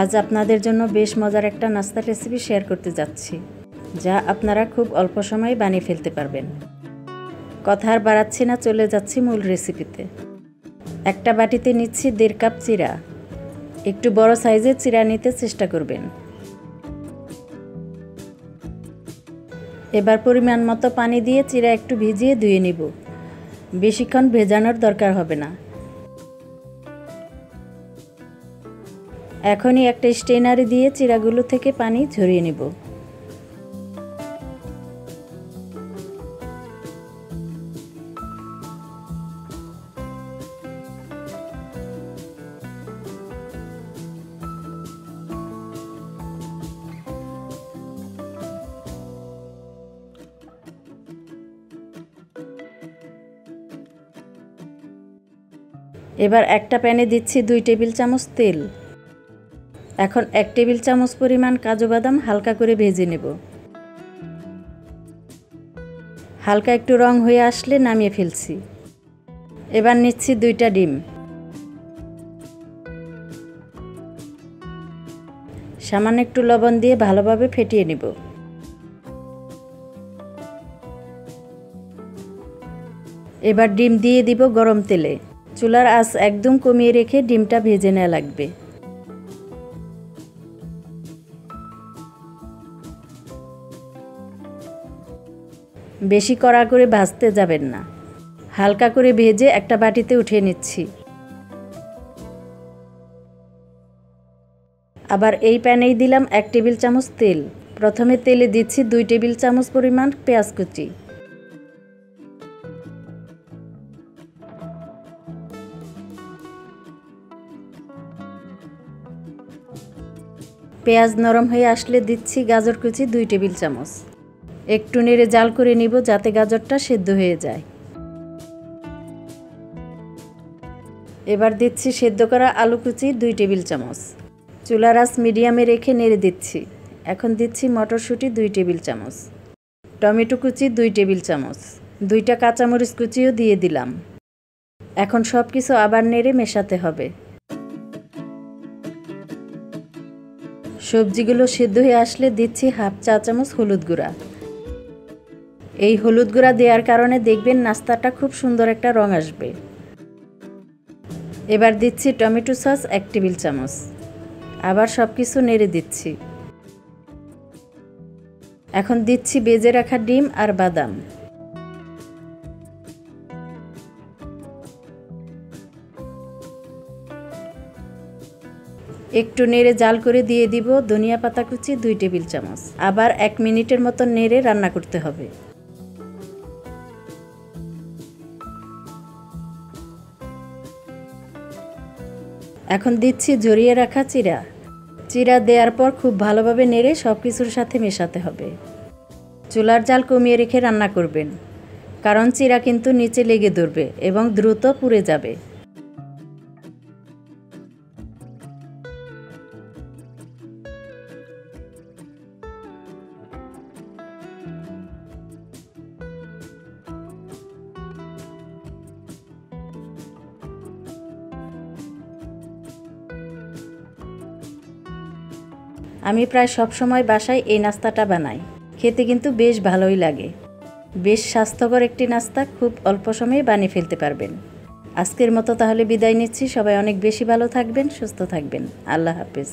আজ আপনাদের জন্য বেশ মজার একটা নাস্তা রেসিপি শেয়ার করতে যাচ্ছি, যা আপনারা খুব অল্প সময়ে বানিয়ে ফেলতে পারবেন। কথা আর বাড়াচ্ছি না, চলে যাচ্ছি মূল রেসিপিতে। একটা বাটিতে নিচ্ছি 1.5 কাপ চিরা। একটু বড় সাইজের চিরা নিতে চেষ্টা করবেন। এবার পরিমাণ মতো পানি দিয়ে চিরা একটু ভিজিয়ে ধুয়ে নিব। বেশিক্ষণ ভেজানোর দরকার হবে না। এখনই একটা স্ট্রেনারে দিয়ে চিরাগুলো থেকে পানি ঝরিয়ে নিব। এবার একটা প্যানে দিচ্ছি 2 টেবিল চামচ তেল। এখন 1 টেবিল চামচ পরিমাণ কাজু বাদাম হালকা করে ভেজে নেব। হালকা একটু রং হয়ে আসলে নামিয়ে ফেলছি। এবার নিচ্ছি 2টা ডিম। সামান্য একটু লবণ দিয়ে ভালোভাবে ফেটিয়ে নেব। এবার ডিম দিয়ে দিব গরম তেলে। চুলার আঁচ একদম কমিয়ে রেখে ডিমটা ভেজে নেওয়া লাগবে। বেশি কড়া করে ভাজতে যাবেন না, হালকা করে ভেজে একটা বাটিতে উঠিয়ে নিচ্ছি। আবার এই প্যানেই দিলাম 1 টেবিল চামচ তেল। প্রথমে তেলে দিচ্ছি 2 টেবিল চামচ পরিমাণ পেঁয়াজ কুচি। পেঁয়াজ নরম হয়ে আসলে দিচ্ছি গাজর কুচি 2 টেবিল চামচ। একটু নেড়ে জাল করে নিব যাতে গাজরটা সেদ্ধ হয়ে যায়। এবার দিচ্ছি সেদ্ধ করা আলু কুচি 2 টেবিল চামচ। চুলার আঁচ মিডিয়ামে রেখে নেড়ে দিচ্ছি। এখন দিচ্ছি মটরশুঁটি 2 টেবিল চামচ, টমেটো কুচি 2 টেবিল চামচ, 2টা কাঁচামরিচ কুচিও দিয়ে দিলাম। এখন সব কিছু আবার নেড়ে মেশাতে হবে। সবজিগুলো সেদ্ধ হয়ে আসলে দিচ্ছি 1/2 চা চামচ হলুদ গুঁড়া। এই হলুদ গুঁড়া দেওয়ার কারণে দেখবেন নাস্তাটা খুব সুন্দর একটা রং আসবে। এবার দিচ্ছি টমেটো সস 1 টেবিল চামচ। আবার সব কিছু নেড়ে দিচ্ছি। এখন দিচ্ছি ভেজে রাখা ডিম আর বাদাম। একটু নেড়ে জাল করে দিয়ে দিব ধনিয়া পাতা কুচি 2 টেবিল চামচ। আবার 1 মিনিটের মতো নেড়ে রান্না করতে হবে। এখন দিচ্ছি ঝরিয়ে রাখা চিরা। চিরা দেওয়ার পর খুব ভালোভাবে নেড়ে সব কিছুর সাথে মেশাতে হবে। চুলার জাল কমিয়ে রেখে রান্না করবেন, কারণ চিরা কিন্তু নিচে লেগে ধরবে এবং দ্রুত পুড়ে যাবে। আমি প্রায় সব সময় বাসায় এই নাস্তাটা বানাই। খেতে কিন্তু বেশ ভালোই লাগে। বেশ স্বাস্থ্যকর একটি নাস্তা, খুব অল্প সময়ে বানিয়ে ফেলতে পারবেন। আজকের মতো তাহলে বিদায় নিচ্ছি। সবাই অনেক বেশি ভালো থাকবেন, সুস্থ থাকবেন। আল্লাহ হাফেজ।